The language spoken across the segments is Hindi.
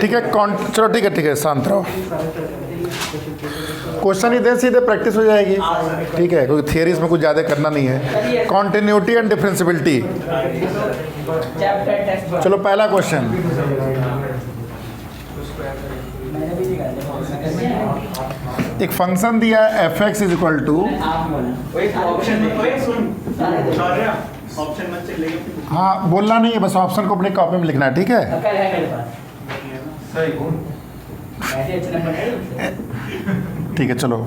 ठीक है, चलो ठीक है, शांत रहो। क्वेश्चन ही दे, सीधे प्रैक्टिस हो जाएगी। ठीक है, क्योंकि थियरीज में कुछ ज़्यादा करना नहीं है। Continuity and differentiability. चलो पहला क्वेश्चन, एक फंक्शन दिया है f x is equal to, हाँ बोलना नहीं है, बस ऑप्शन को अपने कॉपी में लिखना है। ठीक है, ठीक है, चलो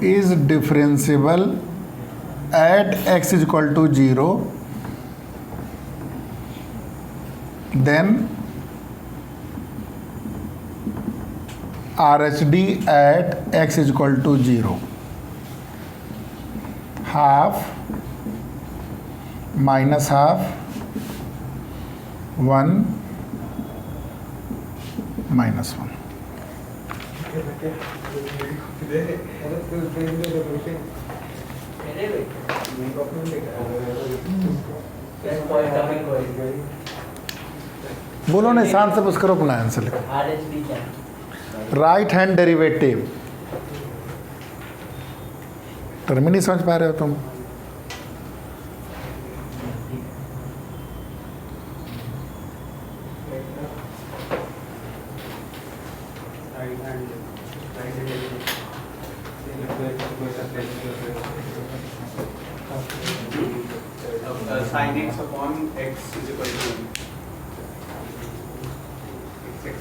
is differentiable at x is equal to 0, then RHD at x is equal to 0, half minus half 1 minus 1। बोलो नहीं, शांत से पूछ करो, अपना आंसर लिखो। राइट हैंड डेरिवेटिव, टर्म नहीं समझ पा रहे हो तुम। sin x upon x is equal to x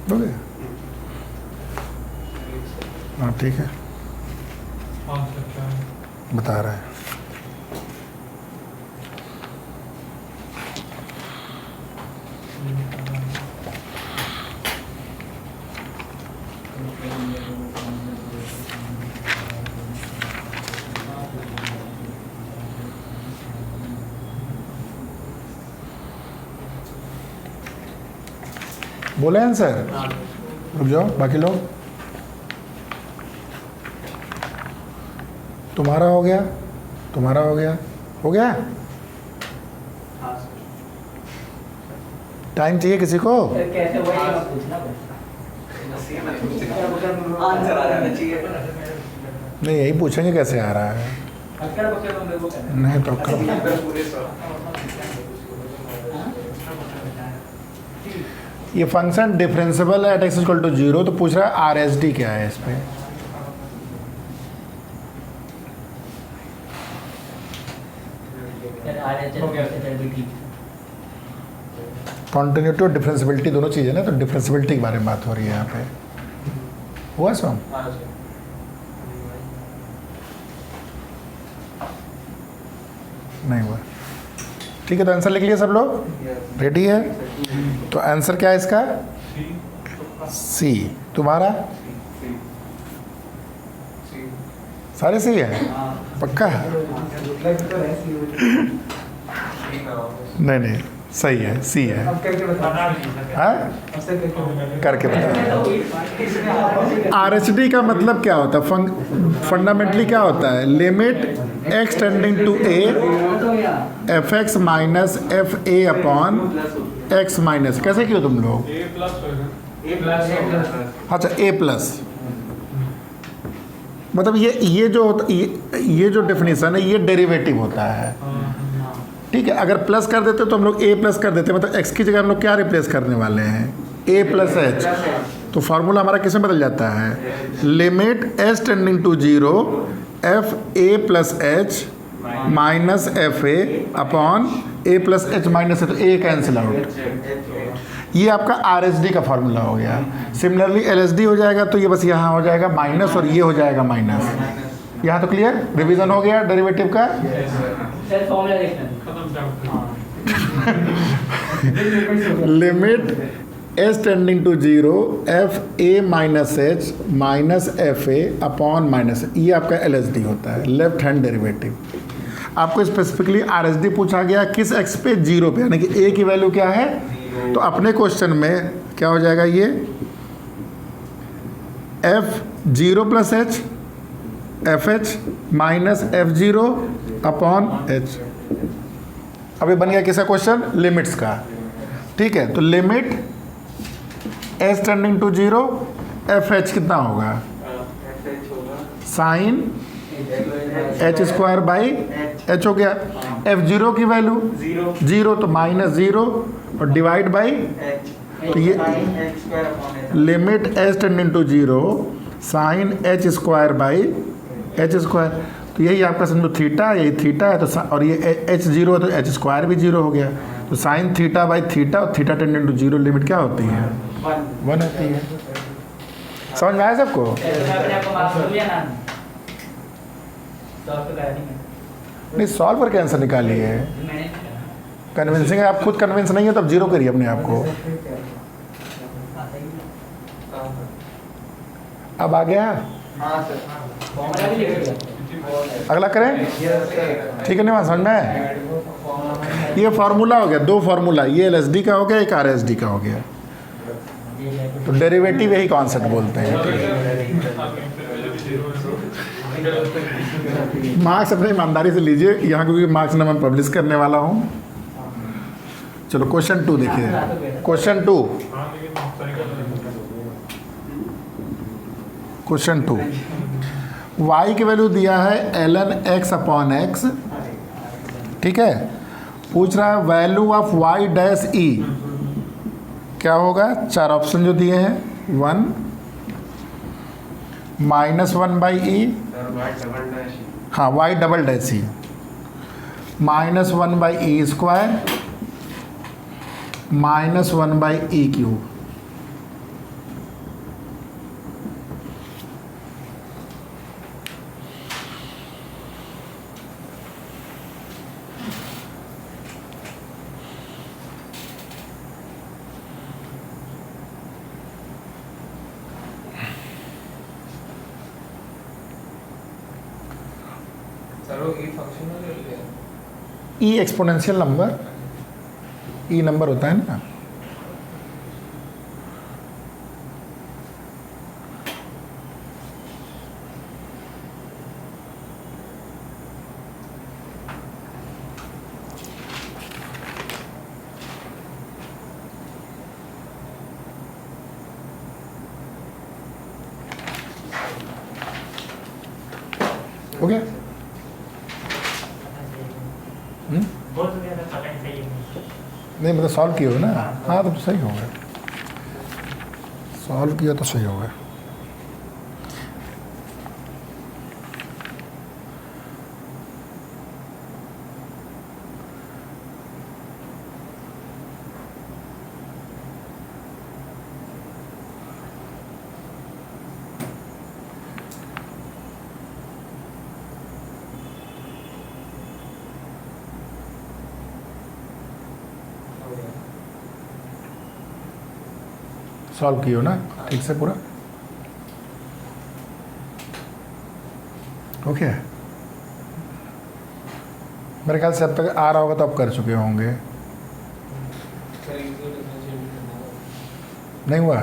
बोले हाँ ठीक है, बता रहा है। बोले आंसर, रुक जाओ बाकी लोग। तुम्हारा हो गया, तुम्हारा हो गया, हो गया। टाइम चाहिए किसी को? कैसे पूछना आंसर आ जाना चाहिए। नहीं, यही पूछेंगे कैसे आ रहा है। नहीं तो ये फंक्शन डिफरेंशियबल है एट एक्स इक्वल टू 0, तो पूछ रहा है RHD क्या है इस पे। कॉन्टिन्यूटी और डिफरेंशियबिलिटी दोनों चीज़ें ना, तो डिफरेंशियबिलिटी के बारे में बात हो रही है यहाँ पे। हुआ सो नहीं हुआ। ठीक है, तो आंसर लिख लिया सब लोग, रेडी है? तो आंसर क्या है इसका? सी। तुम्हारा सारे सही है, पक्का? नहीं नहीं, सही है, सी है। हाँ, करके बता। RHD का मतलब क्या होता है? फंडामेंटली क्या होता है? Limit x tending to a f x minus f a upon x minus. कैसे किया तुम लोग? अच्छा, ए प्लस, मतलब ये जो होता, ये जो डेफिनेशन है, ये डेरिवेटिव होता है। ठीक है, अगर प्लस कर देते तो हम लोग ए प्लस कर देते, मतलब एक्स की जगह हम लोग क्या रिप्लेस करने वाले हैं? A plus h. तो फार्मूला हमारा किसमें बदल जाता है? Limit h tending to 0 f a plus h minus f a upon a plus h minus, तो ए कैंसिल आउट। ये आपका RHD का फार्मूला हो गया। सिमिलरली LHD हो जाएगा, तो ये बस यहाँ हो जाएगा माइनस और ये हो जाएगा माइनस। यहाँ तो क्लियर, रिवीजन हो गया डेरिवेटिव का। Limit s tending to zero f a minus h minus f a upon minus, ये आपका एल एच डी होता है, लेफ्ट हैंड डेरिवेटिव। आपको स्पेसिफिकली आर एच डी पूछा गया किस एक्स पे, जीरो पे, यानी कि ए की वैल्यू क्या है, तो अपने क्वेश्चन में क्या हो जाएगा, ये F zero plus H F H minus F zero upon H. अभी बन गया किसका क्वेश्चन, लिमिट्स का। ठीक है, तो limit s tending to zero f h कितना होगा, sine h square by h हो गया। एफ जीरो की वैल्यू जीरो, तो माइनस जीरो और डिवाइड बाई, तो ये limit s tending to zero sine h square by h square, तो यही आपका समझो थीटा, यही थीटा है, तो और ये एच जीरो है तो एच स्क्वायर भी जीरो हो गया, तो साइन थीटा बाई थीटा और theta tending to zero limit क्या होती है, वन होती है। समझ में आया सबको? नहीं, सॉल्व करके आंसर निकालिए। कन्विंसिंग है, आप खुद कन्विंस नहीं है तब जीरो करिए अपने आप को। अब आ गया, अगला करें, ठीक है, नहीं समझ में? ये फार्मूला हो गया, दो फार्मूला, ये एल एस डी का हो गया, एक आर एस डी का हो गया, तो डेरिवेटिव यही कॉन्सेप्ट बोलते हैं। मार्क्स अपने ईमानदारी से लीजिए यहाँ, क्योंकि मार्क्स ना मैं पब्लिश करने वाला हूँ। चलो क्वेश्चन 2 देखिए, क्वेश्चन 2, क्वेश्चन 2, y की वैल्यू दिया है ln x अपॉन एक्स, ठीक है, पूछ रहा है value of y dash e क्या होगा, 4 ऑप्शन जो दिए हैं, 1 माइनस 1 बाई ई, हाँ y double dash E, minus 1 by E square minus 1 by E cube. E exponential number, E number होता है ना, हो गया? नहीं मतलब सॉल्व किया हो ना, हाँ तो सही होगा, सॉल्व किया तो सही होगा। सॉल्व किए हो ना ठीक से पूरा, ओके। मेरे ख्याल से अब तक आ रहा होगा तो आप कर चुके होंगे, नहीं हुआ?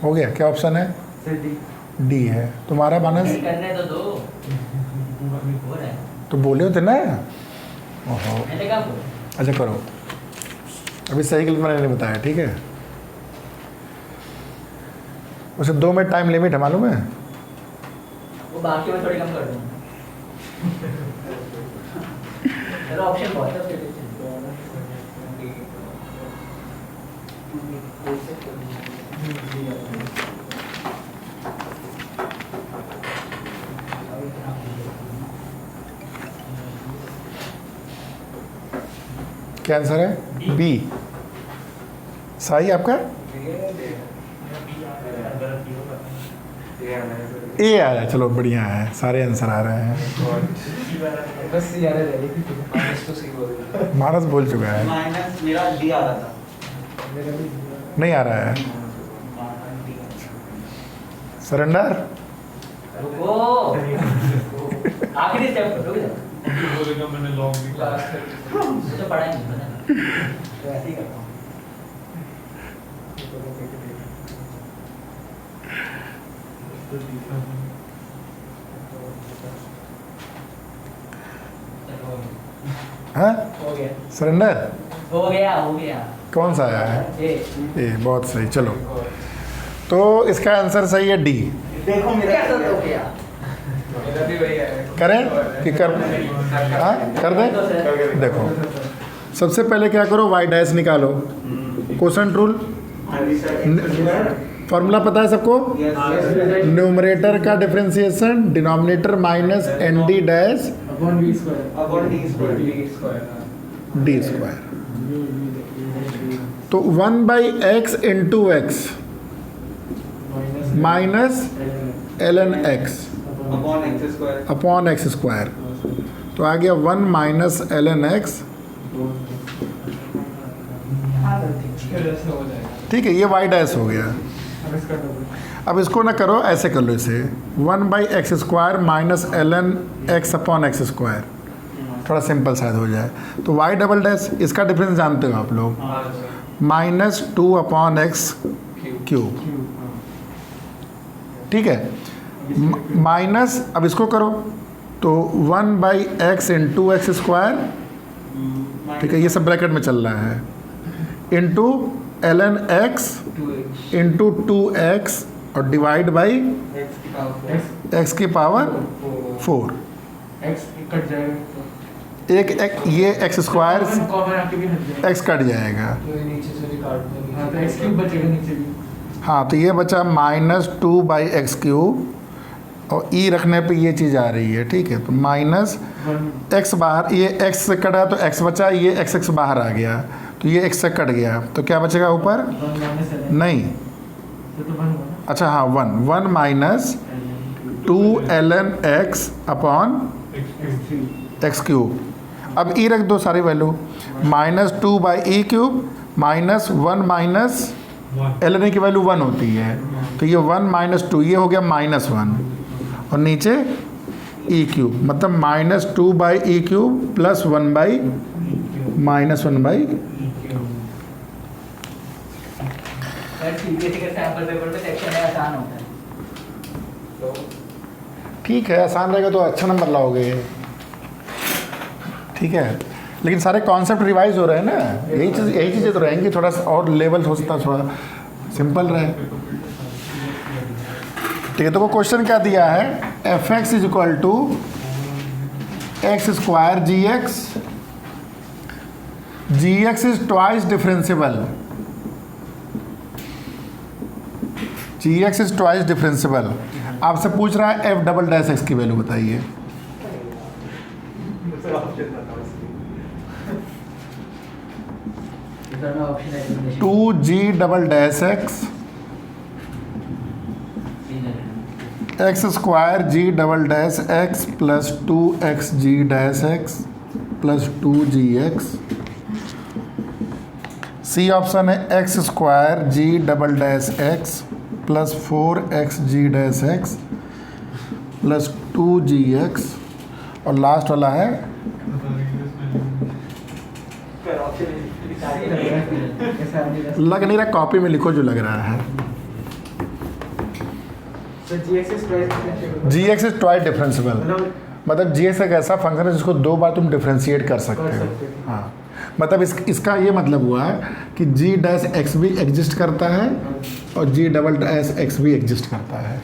हो गया, क्या ऑप्शन है? डी है तुम्हारा मानस, करने तो दो, तो बोले होते ना, ओहो, मैंने कहा बोल। अच्छा करो, अभी सही गलत मैंने नहीं बताया, ठीक है। उसे 2 मिनट टाइम लिमिट है, मालूम है? वो बाकी में थोड़ी कम कर दूँ। चलो ऑप्शन बहुत है उसके पीछे। क्या आंसर है? बी सही आपका? ए आ रहा है, चलो बढ़िया है, सारे आंसर आ रहे हैं। मानस बोल चुका है। माइनस मेरा डी आ रहा था। नहीं आ रहा है। सरेंडर। रुको, आखिरी स्टेप रुक जाओ। बोलेगा मैंने लॉन्ग मुझे तो पढ़ा ही नहीं पता, तो ऐसे ही करता हूँ। हाँ हो गया, सरेंडर। हो गया, हो गया। कौन सा आया है? ए, बहुत सही। चलो, तो इसका आंसर सही है डी। देखो मेरा कैसा हो गया। मेरा भी वही है। करें कि कर? हाँ कर दें। देखो, सबसे पहले क्या करो, वाई डैश निकालो। क्वेश्चन रूल, फॉर्मूला पता है सबको? न्यूमरेटर का differentiation denominator minus n d dash upon d square. D square. तो 1/x into x minus l n x upon x square. तो आ गया 1 माइनस एल एन एक्स। ठीक है, ये वाई डैश हो गया। अब इसको ना करो, ऐसे कर लो इसे, 1/x square minus l n x upon x square. थोड़ा सिंपल शायद हो जाए। तो वाई डबल डैश, इसका डिफरेंस जानते हो आप लोग, माइनस 2 अपॉन एक्स क्यूब। ठीक है, माइनस, अब इसको करो तो 1/x इंटू एक्स स्क्वायर। ठीक है, ये सब ब्रैकेट में चल रहा है, into l n x into 2x और डिवाइड बाई एक्स की पावर 4। कट जाएगा, एक ये एक्स स्क्वायर कॉमन आके भी हट जाएगा, एक्स कट जाएगा। नीचे से भी काट दो। हाँ तो एक्स क्यूब बचेगा नीचे भी। हाँ, तो ये बचा माइनस 2/x क्यूब, और ई रखने पे ये चीज़ आ रही है। ठीक है, तो माइनस एक्स बाहर, ये एक्स से कटा तो एक्स बचा, ये एक्स बाहर आ गया, तो ये एक्स से कट गया, तो क्या बचेगा ऊपर? नहीं, तो 1 हुआ ना। अच्छा हाँ, 1 minus 2 l n x upon x cube. अब ई रख दो सारी value, minus 2/e cube minus 1 minus l n की वैल्यू 1 होती है, तो ये 1 माइनस 2, ये हो गया -1, और नीचे ई क्यूब, मतलब minus 2/e cube plus 1/-1/। CBSE के सैंपल पेपर पे सेक्शन है, आसान होता है। ठीक है, आसान रहेगा तो अच्छा नंबर लाओगे। ठीक है, लेकिन सारे कॉन्सेप्ट रिवाइज हो रहे हैं ना, यही चीज़ें तो रहेंगी, थोड़ा सा और लेवल हो सकता, थोड़ा सिंपल रहे। ठीक है, तो वो क्वेश्चन क्या दिया है, f x is equal to x square g x is twice differentiable, g x is twice differentiable. आपसे पूछ रहा है एफ डबल डैश एक्स की वैल्यू बताइए। Two g double dash x square g double dash x plus 2x g dash x plus 2g x. C option है x square g double dash x plus 4x g dash x plus 2g x, और लास्ट वाला है लग नहीं रहा, कॉपी में लिखो जो लग रहा है। जी एक्स इज ट्वाइस डिफरेंशियबल, मतलब जी एक्स एक ऐसा फंक्शन है जिसको 2 बार तुम डिफ्रेंशिएट कर सकते हो। हाँ, मतलब इसका ये मतलब हुआ है कि जी डैश एक्स भी एग्जिस्ट करता है और जी डबल डैश एक्स भी एग्जिस्ट करता है।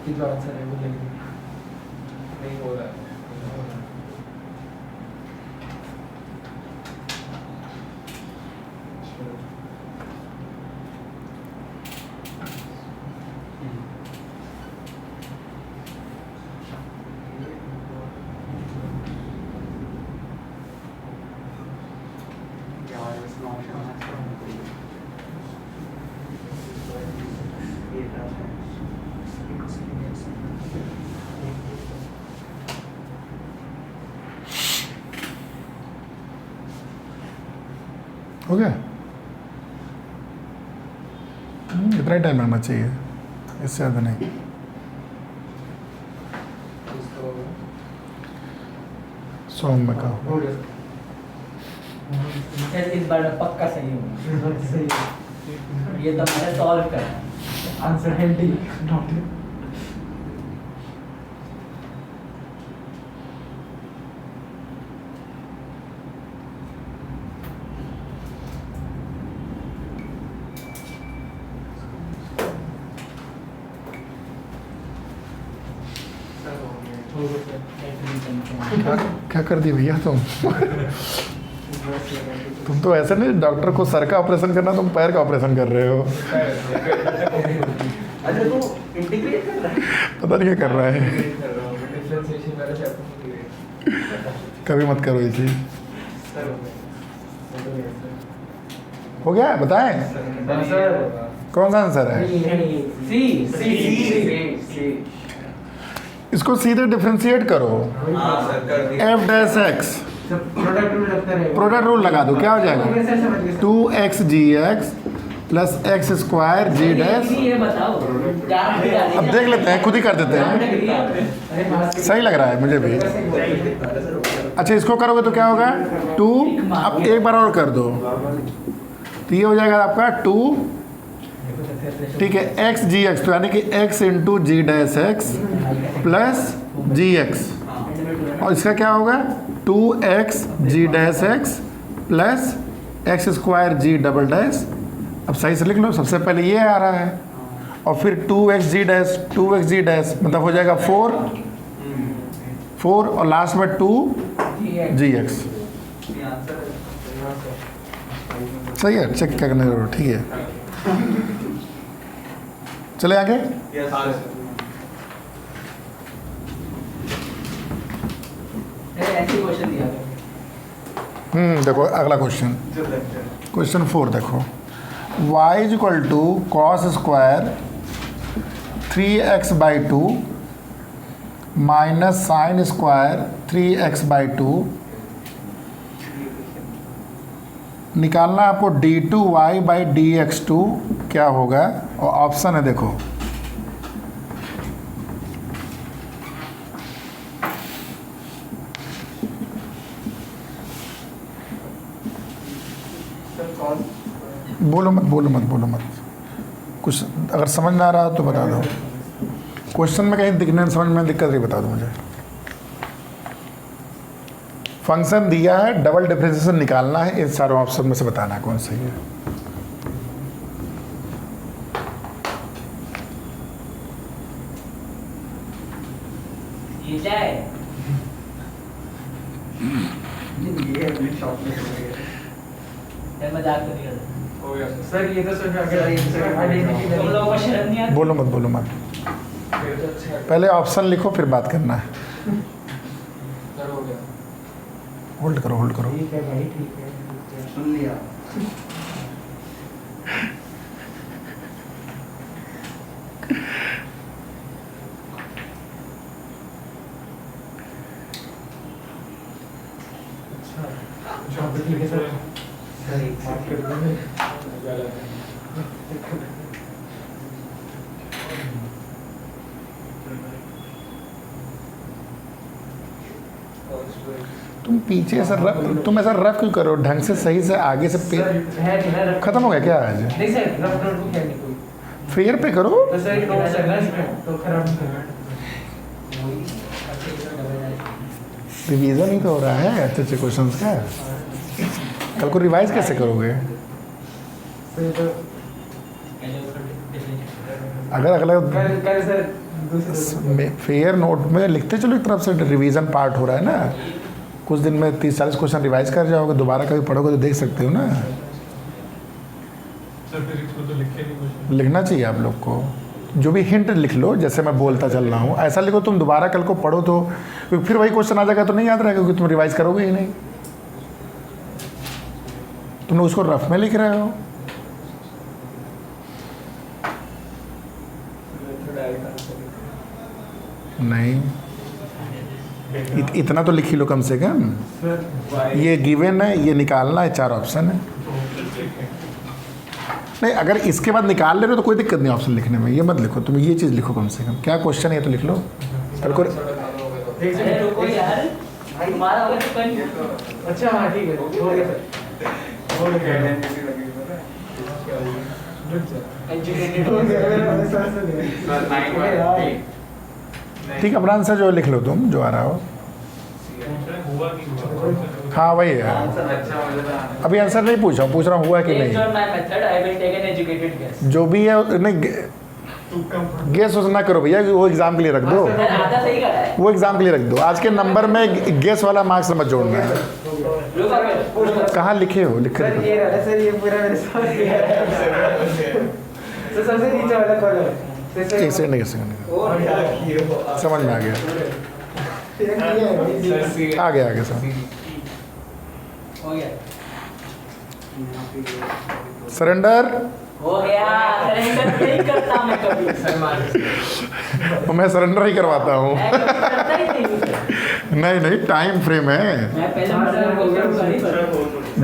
जो आंसर है वो नहीं हो रहा है। हो गया? इतना ही टाइम लगना चाहिए, इससे ज़्यादा नहीं। सौ में का हो गया शायद इस बार मैं पक्का सही हूँ। सही है। ये तो मैंने सॉल्व करना। आंसर है डी नॉट। क्या क्या कर दी भैया तुम? तुम तो ऐसे नहीं, डॉक्टर को सर का ऑपरेशन करना, तुम पैर का ऑपरेशन कर रहे हो। अच्छा तू इंटीग्रेट कर रहा है? पता नहीं क्या कर रहा है। डिफरेंशिएशन वाला चैप्टर कभी मत करो ये चीज। सर हो गया? बताएं कौन सा आंसर है? सी सी सी। इसको सीधे डिफ्रेंशिएट करो। हाँ सर कर दिया। F dash x, product rule लगता रहेगा। प्रोडक्ट रूल लगा दो, क्या हो जाएगा? 2xgx प्लस एक्स स्क्वायर जी डैश। ये बताओ अब देख लेते हैं, खुद ही कर देते हैं। सही लग रहा है मुझे भी। अच्छा इसको करोगे तो क्या होगा? 2, अब एक बार और कर दो तो ये हो जाएगा आपका 2, ठीक है, एक्स जी एक्स, तो यानी कि x into g dash x plus g x, और इसका क्या होगा? 2x g dash x plus x square g double dash. अब सही से लिख लो, सबसे पहले ये आ रहा है और फिर 2x जी डैश मतलब हो जाएगा 4 और लास्ट में 2 जी एक्स। सही है, चेक करने जरूर, ठीक है। चले आगे। Yes sir. ऐसे क्वेश्चन दिया गया। देखो अगला क्वेश्चन, क्वेश्चन 4 देखो। y is equal to cos square 3x/2 minus sine square 3x/2 निकालना आपको d2y/dx2 क्या होगा? और ऑप्शन है देखो, बोलो मत। कुछ अगर समझ ना आ रहा हो तो बता दो। क्वेश्चन में कहीं दिखने समझ में दिक्कत नहीं, बता दो मुझे। फंक्शन दिया है, डबल डिफरेंशिएशन निकालना है, इन सारों ऑप्शन में से बताना है कौन सही है। ये क्या है? ये मजाक तो नहीं कर रहा। हो गया सर। सर ये तो सिर्फ अगर आइडेंटिटी तुम लोगों को शर्म नहीं आती? बोलो मत। पहले ऑप्शन लिखो फिर बात करना है। सर हो गया। होल्ड करो। ठीक है भाई, ठीक है। सुन लिया। ठीक है सर। माफ कर दीजिए। तुम पीछे ऐसा रफ, तुम ऐसा रफ क्यों करो? ढंग से सही से आगे से पे सर है नहीं ना रफ। खत्म हो गया क्या आज? नहीं सर, रफ नोटबुक है नहीं कोई। फेयर पे करो। तो सर नोट्स है ना इसमें, तो खराब नहीं करना। रिवीजन ही तो हो रहा है अच्छे क्वेश्चंस का। कल को रिवाइज कैसे करोगे? सर तो अगर अगला कल सर दूसरे फेयर नोट में लिखते चलो एक तरफ से रिवीजन पार्ट हो रहा है ना, कुछ दिन में 30-40 क्वेश्चन रिवाइज कर जाओगे, दोबारा कभी पढ़ोगे तो देख सकते हो ना। लिखना चाहिए आप लोग को, जो भी हिंट लिख लो, जैसे मैं बोलता चल रहा हूँ ऐसा लिखो, तुम दोबारा कल को पढ़ो तो, क्योंकि फिर वही क्वेश्चन आ जाएगा तो नहीं याद रहेगा, क्योंकि तुम रिवाइज करोगे ही नहीं। तुम लोग उसको रफ में लिख रहे हो। नहीं इतना तो लिख ही लो कम से कम। ये गिवन है, ये निकालना है, 4 ऑप्शन है। नहीं, अगर इसके बाद निकाल ले रहे हो तो कोई दिक्कत नहीं ऑप्शन लिखने में, ये मत लिखो तुम, ये चीज़ लिखो कम से कम। क्या क्वेश्चन है ये तो लिख लो। कल को अरे रुको यार, तुम्हारा होगा तो कल। अच्छा हाँ ठीक है, हो गया सर, हो गया। एजुकेटेड हो गया, सर से नहीं। सर 9 ठीक है, अपना आंसर जो लिख लो तुम, जो आ रहा हो। हुआ नहीं हुआ। हाँ वही है, अच्छा मुझे अभी आंसर नहीं पूछ रहा हूँ हुआ कि Based नहीं। on my method, I will take an educated guess. जो भी है नहीं, गेस ना करो भैया, वो एग्जाम के लिए रख दो, मैंने आधा सही करा है। वो एग्जाम के लिए रख दो। आज के नंबर में गेस वाला मार्क्स मत जोड़ना है। रुको कहाँ लिखे हो, लिख सर ये रहा सर, ये पूरा मेरे साथ ही है। सर सबसे नीचे वाला कॉलम। एक सेकंड, एक सेकंड, समझ में आ गया, आ गया समझ। हो गया, सरेंडर, हो गया। सरेंडर नहीं करता मैं कभी। मैं सरेंडर ही करवाता हूँ। मैं कभी करता ही नहीं हूँ। नहीं नहीं, टाइम फ्रेम है। मैं पहले मर्डर को करूँगा नहीं पर।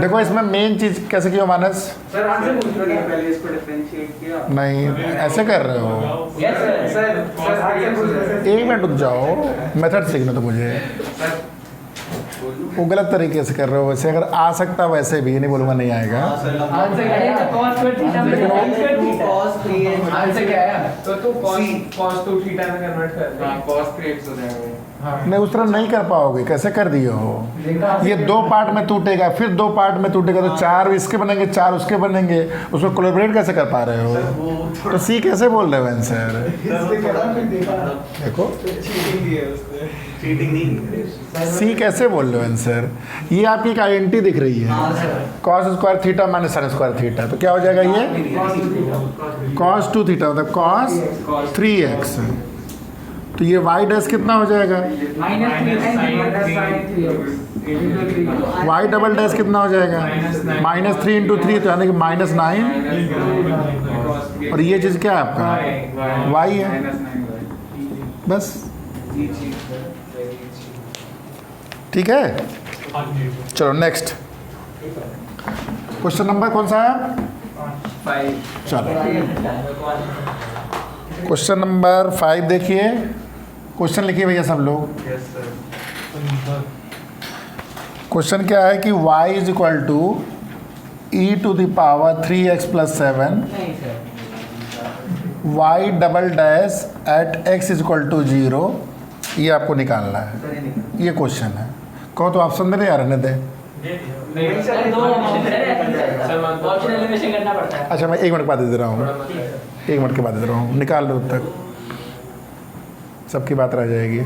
देखो इसमें मेन चीज कैसे की हो मानस, सर आंसर पूछ लो क्या? पहले इसको डिफरेंशिएट किया। नहीं ऐसे कर रहे हो। Yes, sir. सर आंसर पूछ लो सर। एक मिनट रुक जाओ, मेथड सीखना तो मुझे। वो गलत तरीके से कर रहे हो, वैसे अगर आ सकता वैसे भी, ये नहीं बोलूँगा नहीं आएगा। आंसर क्या अरे है? तो cos square theta में लेकिन वो- sin square theta। आंसर क्या है? तो तू cos 2 थीटा में कन्वर्ट कर दे। हाँ cos 3x हो जाएगा। नहीं उस तरह नहीं कर पाओगे, कैसे कर दिए हो। ये 2 पार्ट में टूटेगा, फिर 2 पार्ट में टूटेगा, तो 4 इसके बनेंगे, 4 उसके बनेंगे, उसको कोलैबोरेट कैसे कर पा रहे हो। तो सी कैसे बोल रहे हो आंसर, इसलिए करा फिर देखा। देखो चीटिंग दी है उसने। चीटिंग नहीं। सी कैसे बोल रहे हो आंसर। ये आपकी एक आइडेंटिटी दिख रही है, cos square theta minus sin square theta, तो क्या हो जाएगा ये cos 2 थीटा मतलब cos 3x। तो ये y डैश कितना हो जाएगा, y डबल डैश कितना हो जाएगा -3 इंटू 3, तो यानी कि -9। और ये चीज़ क्या है आपका y है, बस ठीक है। चलो नेक्स्ट क्वेश्चन नंबर कौन सा है, 5। चलो क्वेश्चन नंबर 5 देखिए। क्वेश्चन लिखिए भैया सब लोग। Yes sir. क्वेश्चन क्या है कि y is equal to e to the power 3x plus 7 नहीं sir. y double dash at x is equal to 0, ये आपको निकालना है। ये क्वेश्चन है, कहो तो ऑप्शन दे रहे यार, रहने दे। नहीं सर दो ऑप्शन है, सर मान दो। ऑप्शन एलिमिनेशन करना पड़ता है। अच्छा मैं 1 मिनट के बाद दे रहा हूँ, थोड़ा मत है। 1 मिनट के बाद दे रहा हूँ, निकाल लो तब तक, सबकी बात रह जाएगी।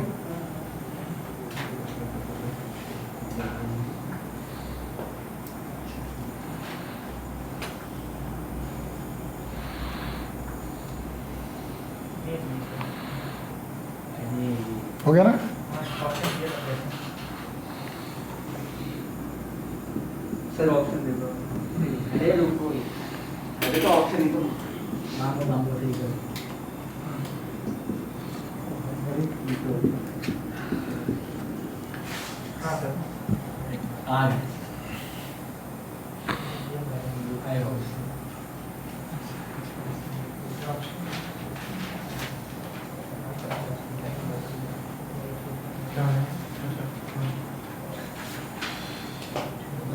हो गया ना। सर ऑप्शन दे दो। अरे रुको, अरे तो ऑप्शन ही तो। मांगो ठीक है। हाँ सर। आ गए। I hope.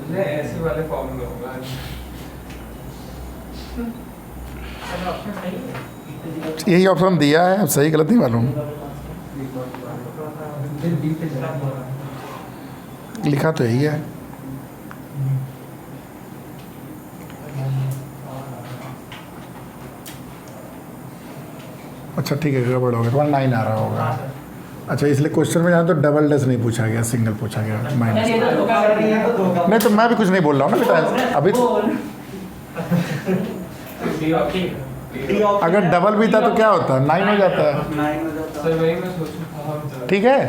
नहीं, ऐसे वाले फॉर्मूला होगा। ऑप्शन सही है। यही ऑप्शन दिया है, अब सही गलत नहीं मालूम, लिखा तो यही है। अच्छा ठीक है, गड़बड़ हो गया, तुम्हारा 9 आ रहा होगा। अच्छा इसलिए क्वेश्चन में जाना तो डबल डैश नहीं पूछा गया, सिंगल पूछा गया माइनस। ये तो धोखा कर दिया। नहीं तो मैं भी कुछ नहीं बोल रहा हूँ ना बेटा, अभी अगर डबल भी था तो क्या होता, 9 हो जाता है। 9 हो जाता। सर वही मैं सोचूं। ठीक है,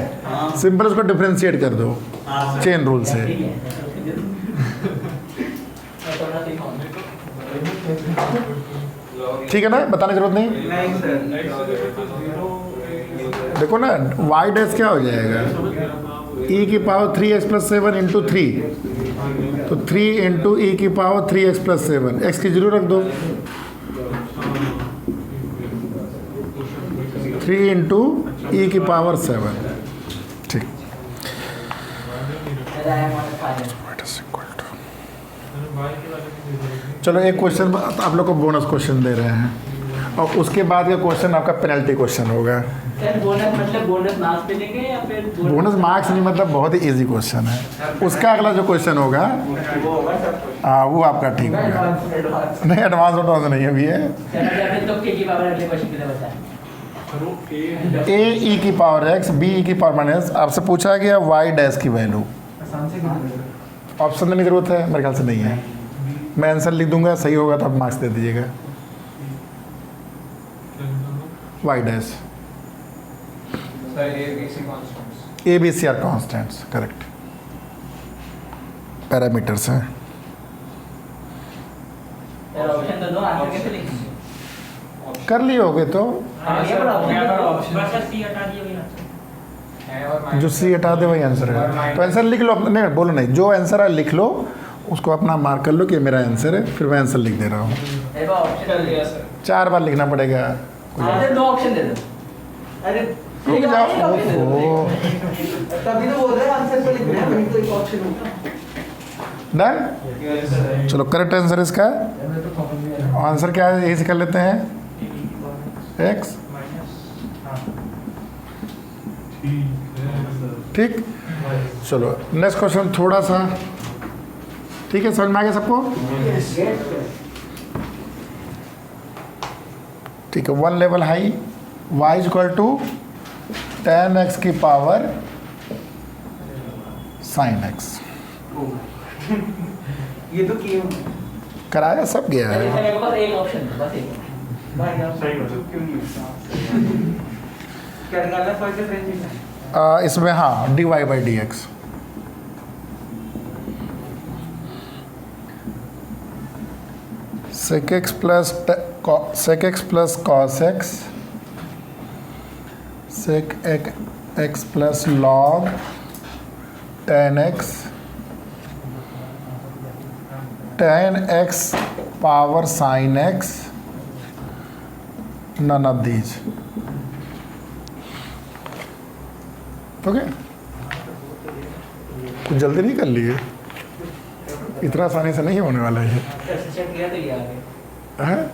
सिंपल उसको डिफ्रेंशिएट कर दो चेन रूल से। ठीक है ना, बताने की जरूरत नहीं। नहीं सर। देखो ना y डैश क्या हो जाएगा, e की पावर 3x प्लस 7 इंटू 3, तो 3 इंटू ई की पावर 3x प्लस 7, एक्स की जीरो रख दो। 3 इंटू ई की पावर 7, ठीक। I am on fire. चलो एक क्वेश्चन आप लोग को बोनस क्वेश्चन दे रहे हैं, और उसके बाद का क्वेश्चन आपका पेनल्टी क्वेश्चन होगा। सर बोनस मतलब बोनस मार्क्स पे देंगे या फिर बोनस मार्क्स नहीं, मतलब बहुत ही इजी क्वेश्चन है। उसका अगला जो क्वेश्चन होगा हाँ वो आपका ठीक होगा। नहीं एडवांस नहीं अभी है। चलो या फिर तो के की पावर अगले क्वेश्चन के लिए बताएं। ए ई की पावर एक्स बी ई की पावर माइनस, आपसे पूछा गया वाई डैश की वैल्यू। ऑप्शन देने की जरूरत है? मेरे ख्याल से नहीं है। मैं आंसर लिख दूंगा, सही होगा तो आप मार्क्स दे दीजिएगा। Y dash a b c are constants, correct parameters हैं। सर ऑप्शन तो दो, आंसर कैसे लिखेंगे? कर लिए होगे तो ये बड़ा ऑप्शन बस सी हटा दिया भैया। जो सी हटा दे वही आंसर है। तो आंसर लिख लो अपना, नहीं बोलो नहीं, जो आंसर है लिख लो, उसको अपना मार्क कर लो कि ये मेरा आंसर है, फिर मैं आंसर लिख दे रहा हूँ। एक ऑप्शन कर लिया सर। 4 बार लिखना पड़ेगा। आंसर दो ऑप्शन दे दो। अरे रुक जाओ। ओहो तभी तो बोल रहे हैं आंसर तो लिख रहे हैं, वही तो एक ऑप्शन होगा। डन। चलो करेक्ट आंसर इसका आंसर क्या है, यही से कर लेते हैं एक्स, ठीक। चलो नेक्स्ट क्वेश्चन थोड़ा सा ठीक है, समझ में आ गया सबको? ठीक है, 1 level high y equal to tan x की पावर sin x। ये तो किए कराया सब गया सर है। मेरे पास एक ऑप्शन है, बस एक। भाई आप सही हो क्यों नहीं क्या निकालना है? फर्स्ट डिफरेंशिएशन इसमें हाँ dy by d x. sec x plus cos x sec x plus log tan x tan x power sin x, none of these। Okay कुछ जल्दी नहीं कर लिए, इतना आसानी से नहीं होने वाला है। सेशन गया तो ये आ गया। हैं?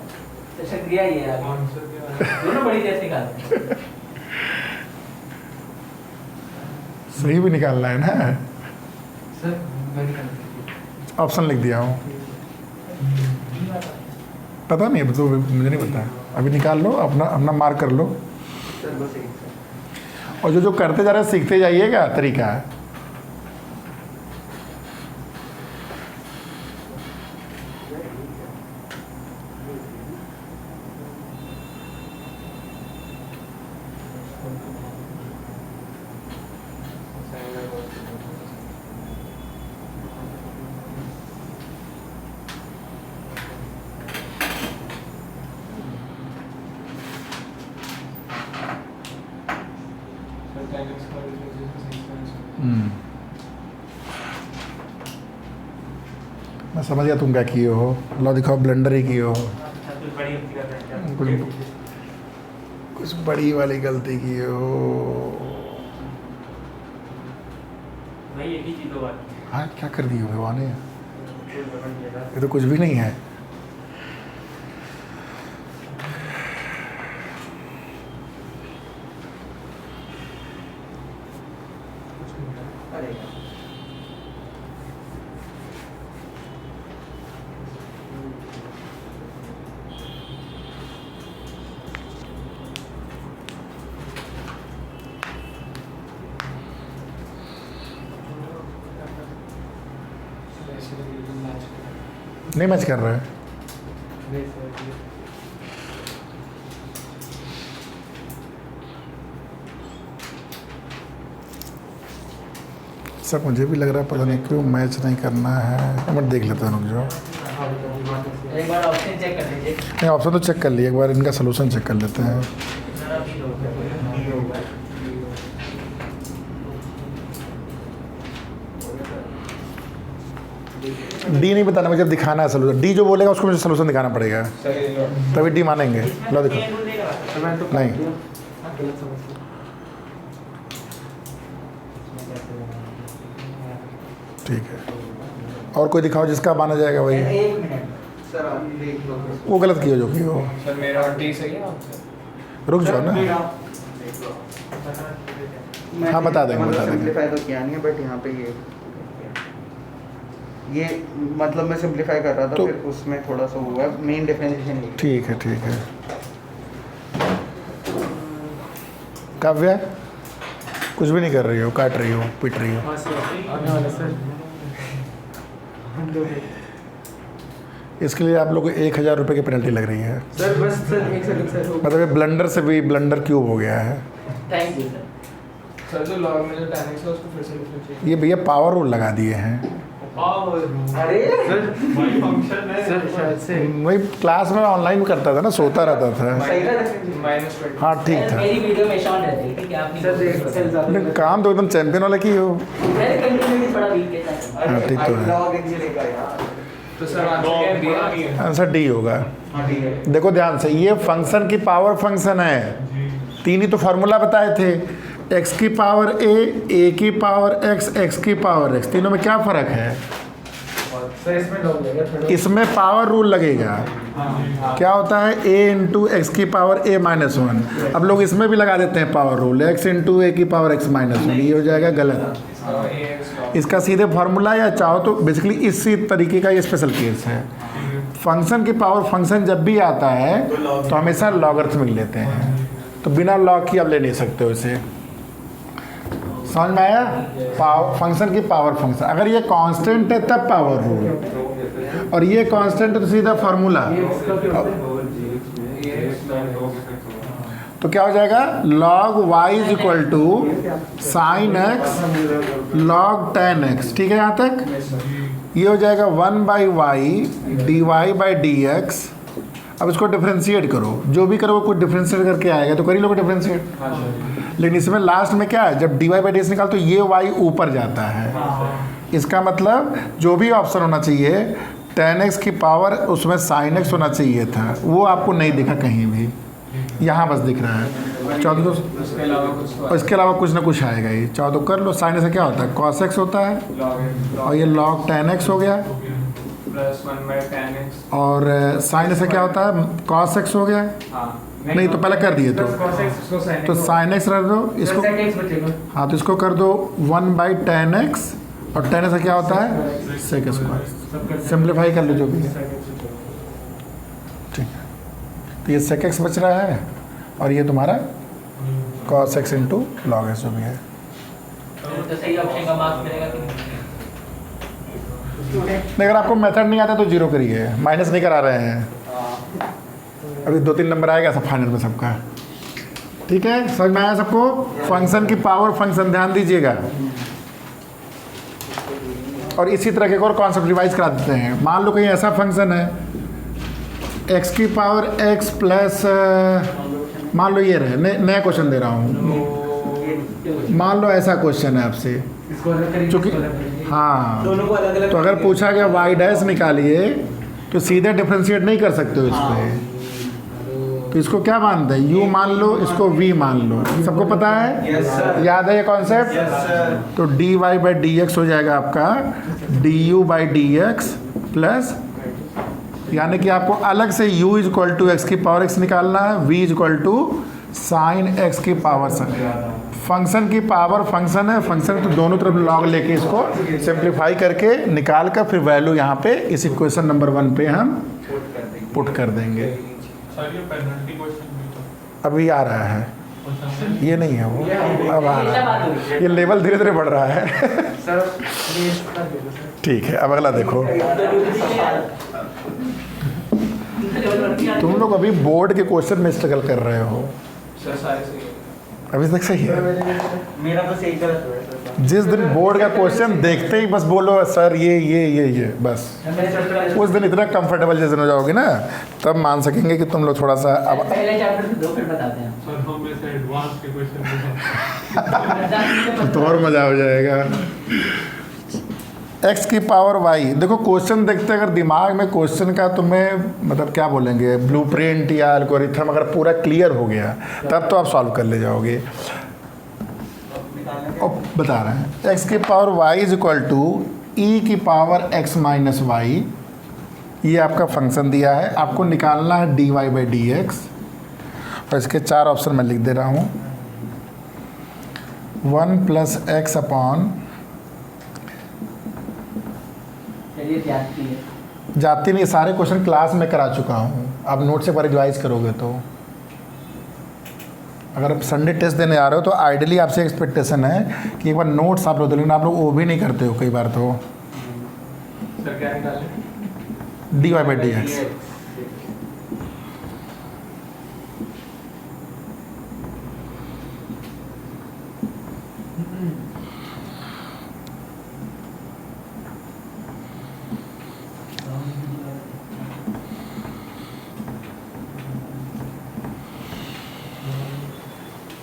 सेशन गया ये आ गया। दोनों बड़ी तेज निकालते। सही भी निकालना है ना। सर मैं निकाल ऑप्शन लिख दिया हूँ, पता नहीं अब तो मुझे नहीं पता। अभी निकाल लो, अपना अपना मार्क कर लो, सर बस एक और जो जो करते जा रहे हैं सीखते जाइएगा, तरीका है। मैं समझ गया तुम क्या किए हो। लो दिखाओ, ब्लेंडर ही किए हो। कुछ बड़ी गलती कर रहे हैं। कुछ बड़ी वाली गलती की हो। भाई एक ही चीज दो बार। हाँ क्या कर दी हो भगवान ने, ये तो कुछ भी नहीं है। नहीं मैच कर रहा है। सब मुझे भी लग रहा है, पता नहीं क्यों मैच नहीं करना है। मैं देख लेता हूँ, रुक जाओ। एक बार ऑप्शन चेक कर लीजिए। नहीं ऑप्शन तो चेक कर लिए, एक बार इनका सोल्यूशन चेक कर लेते हैं। देखिए डी नहीं बताना, मुझे दिखाना है सोल्यूशन। डी जो बोलेगा उसको मुझे सोल्यूशन दिखाना पड़ेगा, तभी डी मानेंगे। लो देखो, मैं तो नहीं। गलत समझ गया। ठीक है, और कोई दिखाओ जिसका माना जाएगा वही। एक मिनट सर आप देख लो। वो गलत किया जो कि हो। सर मेरा डी सही है आपसे? रुक जाओ ना। देख लो। हाँ, बता देंगे, बता देंगे। सिंपलीफाई तो किया नहीं है, बट यहाँ पे ये मतलब मैं सिंपलीफाई कर रहा था, तो- फिर उसमें थोड़ा सा हुआ मेन डिफरेंशिएशन ये। ठीक है, ठीक है। काव्या कुछ भी नहीं कर रही हो, काट रही हो, पिट रही हो। हाँ सर, आने वाला सर। इसके लिए आप लोग को 1000 रुपये की पेनल्टी लग रही है। सर बस सर एक सेकंड सर हो मतलब ये ब्लंडर से भी ब्लंडर क्यूब हो गया है। Thank you sir. सर जो लॉग में जो tan x है उसको फिर से लिखना चाहिए। ये भैया पावर रूल लगा दिए हैं। अरे सर वही फंक्शन है सर शायद से वही क्लास में ऑनलाइन करता था ना, सोता रहता था। सही ना -20 हाँ ठीक था। मेरी वीडियो में शॉन रहती है, ठीक है? आप नहीं सर देख बोल सर ज्यादा लेकिन काम तो एकदम चैंपियन वाला की हो। मेरे कंटिन्यूटी बड़ा वीक है सर। हाँ, ठीक तो है। लॉग एक लेगा यार। तो सर आंसर क्या है? दिया आंसर डी होगा। हाँ ठीक है। देखो ध्यान से, ये फंक्शन की पावर फंक्शन है। तीन ही तो फार्मूला बताए थे, x की पावर a की पावर x की पावर x। तीनों में क्या फ़र्क है? सर इसमें लॉग लगेगा थोड़ा। इसमें पावर रूल लगेगा। क्या होता है? a इंटू एक्स की पावर a माइनस वन। अब लोग इसमें भी लगा देते हैं power rule, x into a की पावर x माइनस वन। ये हो जाएगा गलत। ax log। इसका सीधे फार्मूला या चाहो तो बेसिकली इसी तरीके का ये स्पेशल केस है। फंक्शन की पावर फंक्शन जब भी आता है तो हमेशा लॉगरिथमिक लेते हैं, तो बिना लॉग की आप ले नहीं सकते हो इसे। समझ में आया? पावर फंक्शन की पावर फंक्शन, अगर ये कांस्टेंट है तब पावर रूल, और ये कांस्टेंट है तो सीधा फार्मूला। तो क्या हो जाएगा? log y is equal to sine x log tan x। ठीक है यहाँ तक? ये हो जाएगा 1/y dy/dx। अब इसको डिफ्रेंशिएट करो, जो भी करो कुछ डिफ्रेंशिएट करके आएगा, तो कर ही लोगे डिफ्रेंशिएट। लेकिन इसमें लास्ट में क्या है, जब dy/dx निकाल तो ये y ऊपर जाता है। इसका मतलब जो भी ऑप्शन होना चाहिए tan x की पावर उसमें sin x होना चाहिए था, वो आपको नहीं दिखा कहीं भी, यहाँ बस दिख रहा है। चाहो तो उसके अलावा कुछ तो और इसके अलावा कुछ ना कुछ आएगा ही। चाहो तो कर लो। sin से क्या होता है? cos x होता है, और ये log tan x हो गया। +1/tan x। और sin से क्या होता है? cos x हो गया। हाँ नहीं तो पहले कर दिए तो तो sin x रख दो इसको। बचेगा। हाँ, तो इसको कर दो 1/tan x, और tan से क्या होता है? sec square. सिंप्लीफाई कर लो जो भी है। ठीक है, तो ये sec x बच रहा है, और ये तुम्हारा cos x into log x जो भी है। तो सही ऑप्शन का मार्क्स मिलेगा कि नहीं? नहीं, अगर आपको मेथड नहीं आता तो जीरो करिए, माइनस नहीं करा रहे हैं। अभी 2-3 नंबर आएगा सब फाइनल में सबका। ठीक है, समझ में आया सबको? फंक्शन की पावर फंक्शन, ध्यान दीजिएगा। और इसी तरह के एक और कॉन्सेप्ट रिवाइज करा देते हैं। मान लो कहीं ऐसा फंक्शन है x की पावर x प्लस, मान लो ये रहे, नया क्वेश्चन दे रहा हूँ। मान लो ऐसा क्वेश्चन है आपसे, इसको अलग करेंगे, चूँकि इसको अलग करेंगे। हाँ, दोनों को अलग अलग तो अगर पूछा गया y डैश निकालिए तो सीधे डिफ्रेंशिएट नहीं कर सकते हो इस पे। तो इसको क्या मानते हैं? u मान लो, इसको v मान लो। सबको पता है? Yes sir. याद है ये कॉन्सेप्ट? Yes sir. तो dy/dx हो जाएगा आपका du/dx प्लस, यानी कि आपको अलग से u is equal to x की पावर x निकालना है, v is equal to sine x की पावर sin। फंक्शन की पावर फंक्शन है, फंक्शन तो दोनों तरफ लॉग लेके इसको सिंप्लीफाई करके निकाल कर फिर वैल्यू यहाँ पे इस इक्वेशन नंबर 1 पे हम पुट कर देंगे। सर ये पेनल्टी क्वेश्चन भी तो अभी आ रहा है, ये नहीं है वो, अब आ रहा है। ये लेवल धीरे धीरे बढ़ रहा है। सर ये इसका दे दो सर। ठीक है, अब अगला देखो। तुम लोग अभी बोर्ड के क्वेश्चन में स्ट्रगल कर रहे हो, सर सारे सही है। अभी तक सही है। मेरा तो सही गलत हुआ है सर। जिस दिन बोर्ड का क्वेश्चन देखते ही बस बोलो सर ये बस, उस दिन इतना कंफर्टेबल जिस दिन हो जाओगे ना, तब मान सकेंगे कि तुम लोग थोड़ा सा अब पहले चैप्टर से 2 फिर बताते हैं। सर हम में से एडवांस के क्वेश्चन तो और मज़ा हो जाएगा। एक्स की पावर वाई, देखो क्वेश्चन देखते अगर दिमाग में क्वेश्चन का तुम्हें मतलब क्या बोलेंगे ब्लूप्रिंट या एल्गोरिथम अगर पूरा क्लियर हो गया तब तो आप सॉल्व कर ले जाओगे। अब बता रहे हैं एक्स की power y is equal to e की पावर एक्स माइनस वाई, ये आपका फंक्शन दिया है, आपको निकालना है d y by d x, और इसके 4 ऑप्शन मैं लिख दे रहा हूँ। 1 प्लस एक्स अपॉन, चलिए जाती है। जाती नहीं, सारे क्वेश्चन क्लास में करा चुका हूँ, आप नोट से पर रिवाइज करोगे तो। अगर आप संडे टेस्ट देने आ रहे हो तो आइडियली आपसे एक्सपेक्टेशन है कि एक बार नोट्स आप लोग दो, लेकिन आप लोग वो भी नहीं करते हो कई बार तो। सर क्या निकाले? D y by d x,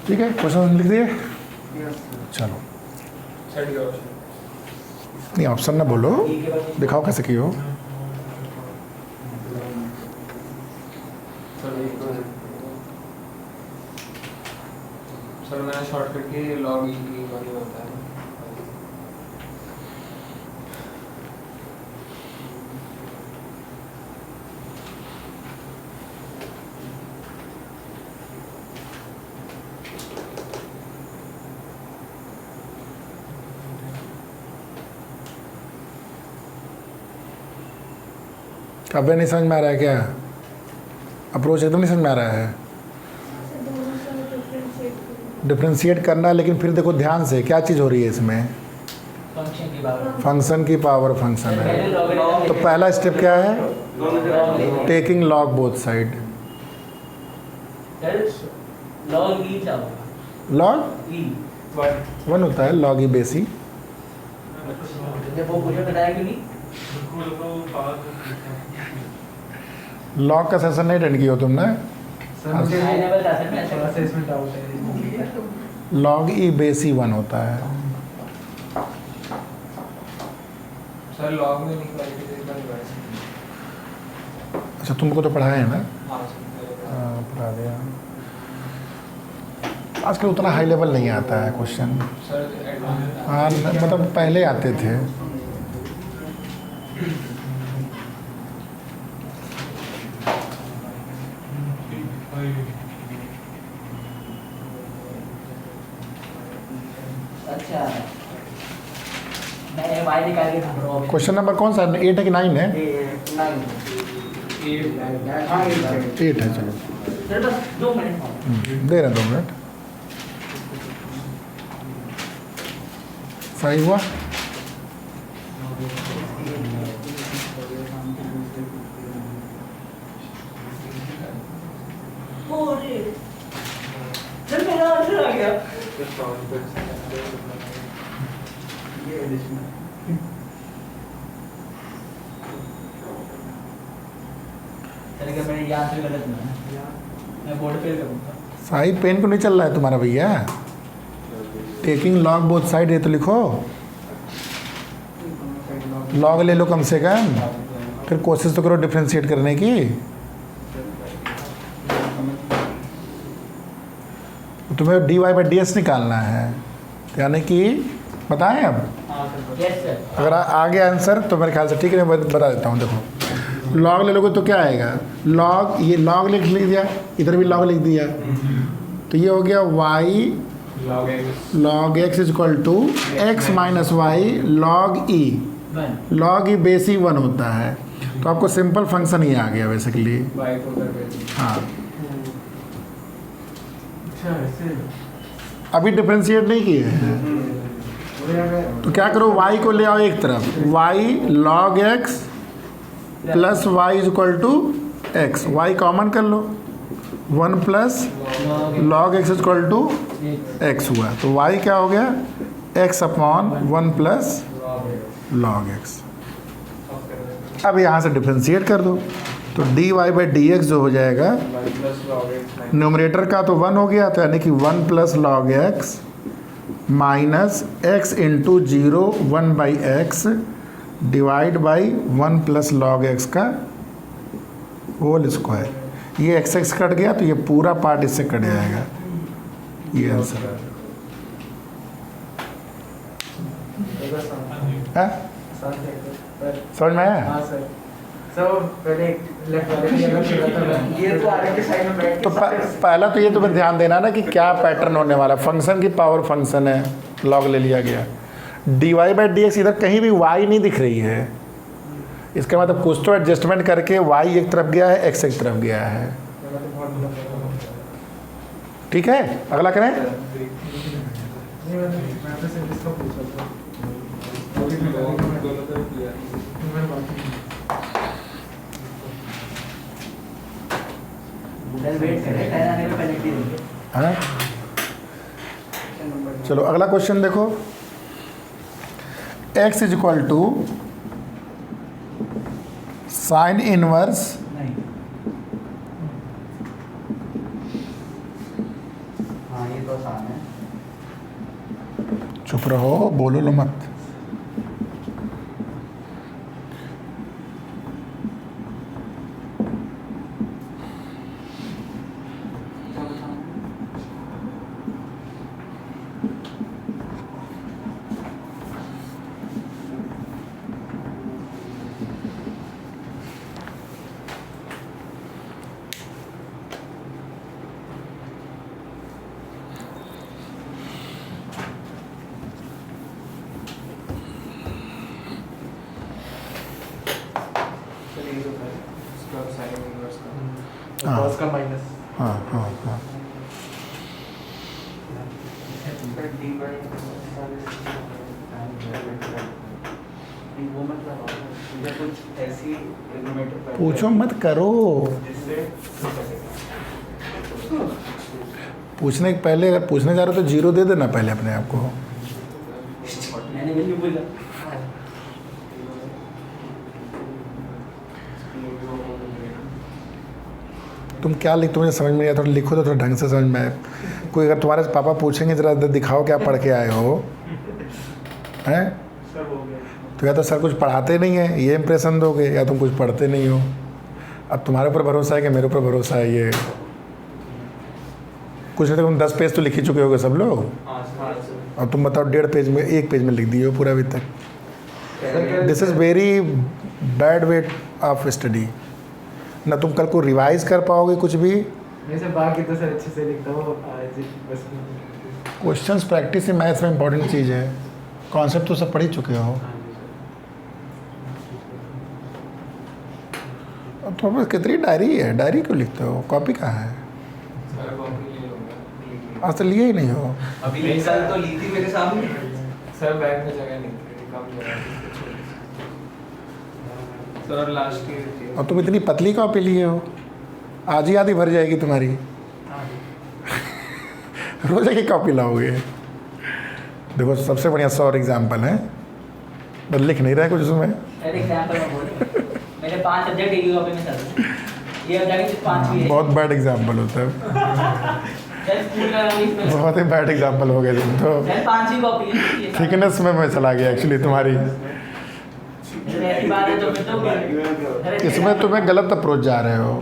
ठीक है क्वेश्चन लिख दिए। चलो सेट करो सर। नहीं ऑप्शन ना बोलो, दिखाओ कैसे की हो। सर मैंने शॉर्ट करके लॉग ई की वैल्यू होता है। अब नहीं समझ में आ रहा है क्या? अप्रोच एकदम नहीं समझ में आ रहा है। डिफ्रेंशिएट करना है, लेकिन फिर देखो ध्यान से क्या चीज़ हो रही है इसमें, फंक्शन की बात। फंक्शन की पावर फंक्शन है। तो पहला स्टेप क्या है, taking log both side. Log e चाहो, लॉग ई 1 होता है, लॉग ई बेसी। जब वो मुझे बताया कि नहीं लॉग का सेशन नहीं अटेंड किया हो तुमने। सर मुझे हाई लेवल का सर मैं थोड़ा सा इसमें डाउट है। लॉग ई बेसी 1 होता है। सर लॉग में निकाल के देखा रिवाइज। अच्छा तुमको तो पढ़ाया है ना? हाँ सर। हाँ पढ़ा दिया। आजकल उतना हाई लेवल नहीं आता है क्वेश्चन। Sir advance. हाँ मतलब पहले आते थे। अच्छा मैं वाई निकाल के ढूंढ रहा हूँ। क्वेश्चन नंबर कौन सा 8 है कि 9 है? 8 है। चलो सर बस 2 मिनट दे रहे हैं 2 मिनट। सही हुआ। सर मेरा आंसर आ गया। सर क्या मैंने ये आंसर गलत ना, मैं बोर्ड फेल करूँगा। साई पेन को नहीं चल रहा है तुम्हारा भैया। टेकिंग लॉग बोथ साइड ये तो लिखो, लॉग ले लो कम से कम, फिर कोशिश तो करो डिफ्रेंशिएट करने की। तुम्हें d y by d s निकालना है, यानी कि बताएं अब। Yes sir. अगर आ गया आंसर तो मेरे ख्याल से ठीक है, मैं बता देता हूँ। देखो लॉग ले लोगे तो क्या आएगा, लॉग, ये लॉग लिख दिया, इधर भी लॉग लिख दिया, तो ये हो गया y log x is equal to x minus y log e. Log e बेसी 1 होता है, तो आपको सिंपल फंक्शन ही आ गया बेसिकली। वाई को करके। हाँ अच्छा ऐसे अभी डिफ्रेंशिएट नहीं किए हैं, तो क्या करो y को ले आओ एक तरफ, y log x plus y is equal to x, y common कर लो, 1 plus log x is equal to x हुआ, तो y क्या हो गया x upon 1 plus log x। अब यहाँ से डिफ्रेंशिएट कर दो, तो d y by d x जो हो जाएगा, न्यूमरेटर का तो 1 हो गया, तो यानी कि 1 plus log x minus x into 0 1 by x divide by 1 plus log x का होल स्क्वायर। ये एक्स एक्स कट गया तो ये पूरा पार्ट इससे कट जाएगा। ये आंसर है। समझ में आया? हाँ सर। सर पहले लेफ्ट वाले की जगह छोड़ा था मैं। ये तो आगे के साइड में बैठ तो पहला तो ये तुम्हें ध्यान देना ना कि क्या पैटर्न होने वाला। फंक्शन की पावर फंक्शन है, लॉग ले लिया गया। D y by d x इधर कहीं भी वाई नहीं दिख रही है, इसका मतलब कुछ तो एडजस्टमेंट करके वाई एक तरफ गया है, एक्स एक तरफ गया है। ठीक है, अगला करें। वेट करें, टाइम आने में पेनल्टी देंगे। हाँ, चलो अगला क्वेश्चन देखो। x is equal to sine inverse नहीं, हाँ ये तो आसान है। चुप रहो, बोलो लो मत। हाँ। cos का माइनस। हाँ हाँ हाँ, वो मतलब मुझे कुछ ऐसी trigonometric पूछो मत करो। जिससे पूछने के पहले अगर पूछने जा रहे हो तो जीरो दे देना पहले अपने आप को। मैंने भी बोला। तुम क्या लिख, तुम्हें समझ में नहीं आया, थोड़ा लिखो तो थोड़ा ढंग से समझ में आए। कोई अगर तुम्हारे से पापा पूछेंगे जरा दिखाओ क्या पढ़ के आए हो, हैं? सब हो गया। तो या तो सर कुछ पढ़ाते नहीं है ये इंप्रेशन दोगे, या तुम कुछ पढ़ते नहीं हो। अब तुम्हारे ऊपर भरोसा है कि मेरे ऊपर भरोसा है? ये कुछ नहीं तो तुम 10 पेज तो लिख ही चुके होगे सब लोग, और तुम बताओ 1.5 पेज में 1 पेज में लिख दिए हो पूरा अभी तक। This is very bad way of study. ना तुम कल को रिवाइज कर पाओगे कुछ भी। नहीं सर, बाकी तो सर अच्छे से लिखता हूँ। आज बस क्वेश्चंस प्रैक्टिस ही मैथ्स में इंपॉर्टेंट चीज़ है। कॉन्सेप्ट तो सब पढ़ ही चुके हो। अब तुम्हारे पास कितनी डायरी है, डायरी क्यों लिखते हो? कॉपी कहाँ है? सारा कॉपी ले लूँगा। आज तो लिए ही नहीं हो। अभी एक साल तो ली थी मेरे सामने। सर बैग में जगह नहीं थी, कम जगह थी। सर लास्ट ईयर थी। और तुम इतनी पतली कॉपी लिए हो, आज ही आधी भर जाएगी तुम्हारी। रोज की कॉपी लाओगे। देखो सबसे बढ़िया 100 एग्जाम्पल है, बस लिख नहीं रहे कुछ उसमें। अरे एग्जांपल में बोल, मेरे 5 सब्जेक्ट एक ही कॉपी में चल रहे हैं। ये अगर सिर्फ 5 भी है। बहुत बैड एग्जाम्पल होता है। जब स्कूल का नाम इसमें बहुत ही बैड एग्जाम्पल हो गए तुम तो। जब 5 ही कॉपी है। थिकनेस में मैं चला गया एक्चुअली तुम्हारी। ऐसी बात है तो फिर तो इसमें तुम्हें गलत अप्रोच जा रहे हो।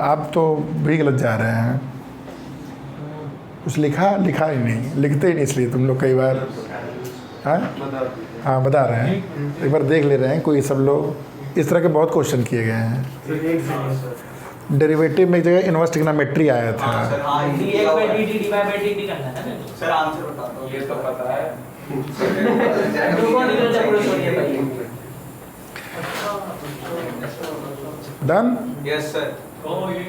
आप तो भी गलत जा रहे हैं। कुछ लिखा ही नहीं, लिखते ही नहीं इसलिए तुम लोग कई बार। हाँ बता रहे हैं, एक बार देख ले रहे हैं। कोई सब लोग इस तरह के बहुत क्वेश्चन किए गए हैं। डेरिवेटिव में एक जगह इनवर्स ट्रिग्नोमेट्री आया था। dx by dt dy by dt करना है ना। सर आंसर बता दो। ये तो पता है। तो कौन निकल जाए पूरा छोड़िए भाई। डन। Yes sir. ओ ये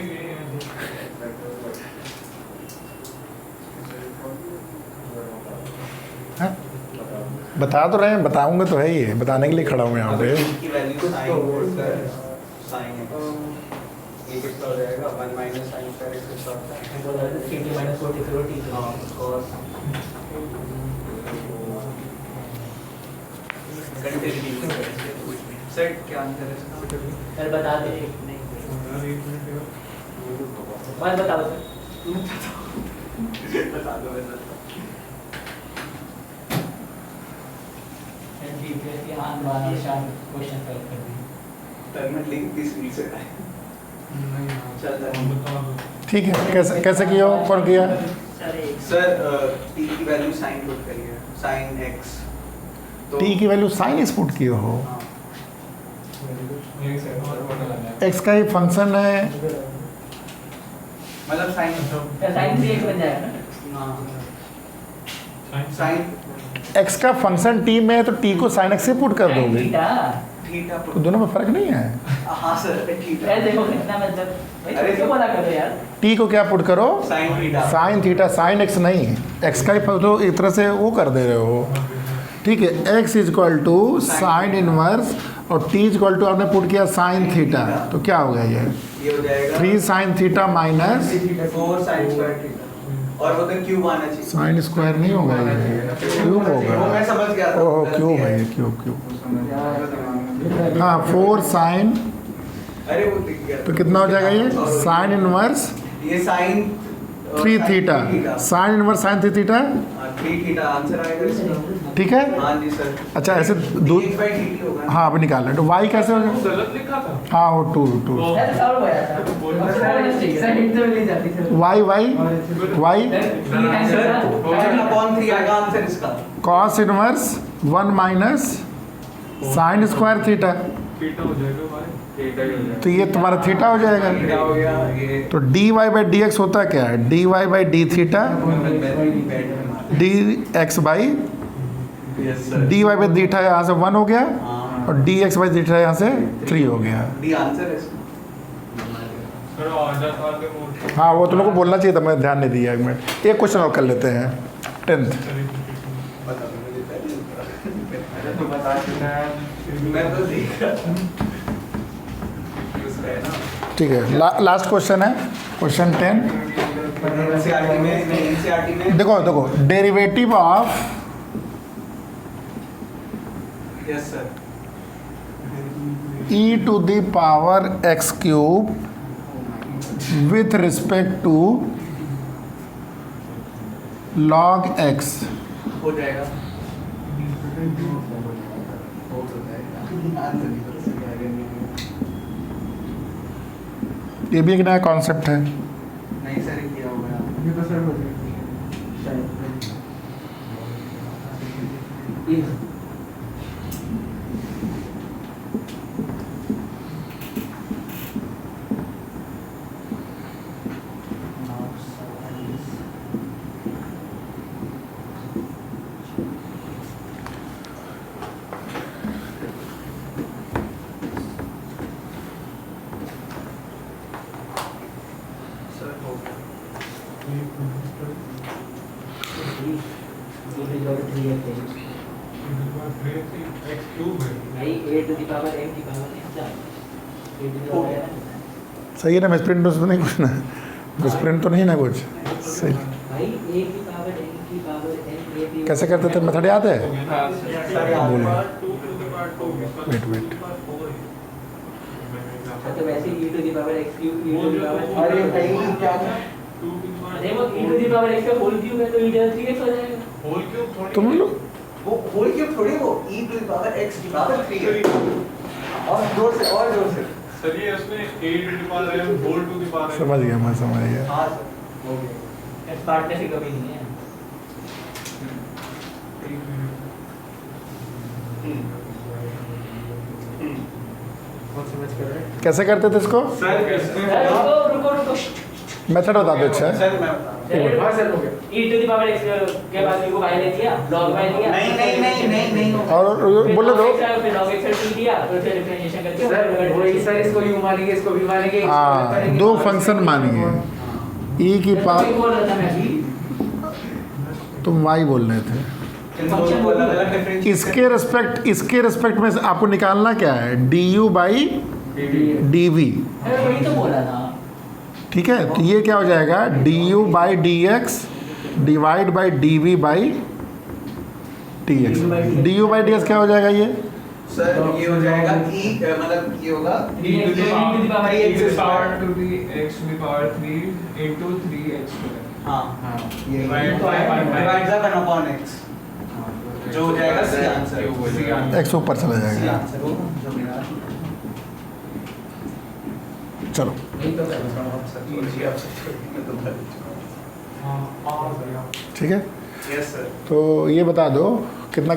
बता तो रहे हैं, बताऊंगा तो है ही है, बताने के लिए खड़ा हूँ यहाँ पे। की वैल्यू साइन ये कितना हो जाएगा 1 माइनस साइन पर x कितना होता है? ct minus 40 0 t हाँ cos सर क्या आंसर है इसका? सर बता दे। बस बता दो बता दो वैसे। जीपीएस की हाथ बनाना और शाम क्वेश्चन सॉल्व कर दिए। तब मैं लिंक दिस वीक से चलता है। ठीक है, कैसे कैसे किया हो, कौन किया? सर टी की वैल्यू साइन पुट करिए, साइन एक्स। टी की वैल्यू साइन एक्स पुट किए हो। हाँ, एक्स का ही फंक्शन है, मतलब साइन साइन 3x बन जाएगा ना। साइन एक्स का फंक्शन टी में है तो टी को साइन एक्स से पुट कर दोगे, थीटा। थीटा तो दोनों में फर्क नहीं है। हाँ सर थीटा। यार देखो कितना मतलब भाई अरे कैसे बोला करो यार। टी को क्या पुट करो? Sine theta. Sine theta, sine x नहीं, एक्स का ही तो एक तरह से वो कर दे रहे हो। ठीक है, x is equal to sine inverse और टी इज इक्वल टू आपने पुट किया साइन थीटा, तो क्या हो गया ये? ये हो जाएगा 3 sine theta minus 4 sine square theta, और वो तो क्यूब आना चाहिए। साइन स्क्वायर नहीं होगा ये, क्यूब वो मैं होगा। समझ गया था। ओह क्यूब है ये, क्यूब क्यूब। हाँ 4 साइन, अरे वो दिख गया। तो कितना हो जाएगा ये? साइन इनवर्स ये sine 3 theta, sine inverse sine 3 theta, 3 theta answer आएगा इसका। ठीक है। हाँ जी सर। अच्छा ऐसे दो, dx by dt होगा। हाँ अभी निकाल रहे, तो वाई कैसे हो जाएगा? गलत लिखा था। हाँ वो 2 यार सॉल्व हो जाता है। सर हिंट तो मिल जाती sir. Why why why sir 1/3 आएगा आंसर इसका। Cos inverse 1 minus sine square theta, theta हो जाएगा भाई। थीटा ही हो जाएगा। तो ये तुम्हारा थीटा हो जाएगा। थीटा हो गया ये। तो d y by d x होता क्या है? D y by d theta d x by yes sir. D y by theta यहाँ से 1 हो गया हाँ और डी एक्स बाई थीटा यहाँ से 3 हो गया। डी आंसर है इसका। सर आजा साल के मोड। हाँ वो तुम लोग को बोलना चाहिए था, मैं ध्यान नहीं दिया। एक मिनट, एक क्वेश्चन और कर लेते हैं 10th। पता नहीं मुझे पहले मैंने तो बता चुका है। मैं तो देख रहा था। उसका है ना ठीक है, लास्ट क्वेश्चन है, क्वेश्चन 10। एनसीईआरटी में देखो देखो, derivative of yes sir e to the power x cube with respect to log x। हो जाएगा। ये भी एक नया कॉन्सेप्ट है। नहीं सर ये किया होगा। ये तो सर हो जाएगी शायद। सर हो गया। एक्स क्यूब है। भाई a to the power m की पावर n क्या? a टू द पावर सही है ना? मिसप्रिंट तो नहीं कुछ ना, मिसप्रिंट तो नहीं ना कुछ? सही। भाई a की पावर n की पावर n a की कैसे करते थे, मेथड याद है? बोलो। वेट वेट तो वैसे e to the power x cube e to the power और ये टाइम क्या था? अरे वो e to the power x का होल क्यूब है तो e टू द 3x हो जाएगा। होल क्यूब थोड़ी तुम लोग वो होल क्यूब थोड़ी, वो e to the power x की पावर 3 है। और जोर से सर ये उसमें a to the power m whole to the power समझ गया, मैं समझ गया। हाँ सर हो गया। इस पार्ट में से कभी नहीं है। बहुत समझ कर रहे हैं। कैसे करते थे इसको? सर कैसे सर रुको रुको मेथड बता दो। अच्छा है, सर मैं बता रहा हूँ। हाँ सर हो गया। e to the power x के बाद को y ले दिया, log y लिया। नहीं होगा। और बोले दो। फिर log x t लिया, फिर डिफरेंशिएशन करके सर वही सर, इसको यूं मानेंगे, इसको भी मानेंगे। इसको हाँ, करेंगे। दो फंक्शन मानिए, e की मैं पावर, बोल रहा था मैं अभी। तुम y बोल रहे थे। इन दोनों को अलग-अलग डिफरेंशिएट इसके रिस्पेक्ट में आपको निकालना क्या है? du by dv। अरे वही तो बोला था। ठीक है, तो ये क्या हो जाएगा? du by dx divide by dv by dx। du by dx क्या हो जाएगा ये? सर ये हो जाएगा e मतलब ये होगा e to the power x power to the x to the power 3 into 3x square। हाँ हाँ ये Divide by divide by 1 upon x। जो हो जाएगा c answer c answer x ऊपर चला सी जाएगा। आंसर वो जो मेरा चलो यही तो कर रहा हूँ सर। जी आपसे मैं तो बता हाँ, और बढ़िया। ठीक है, यस सर तो ये बता दो कितना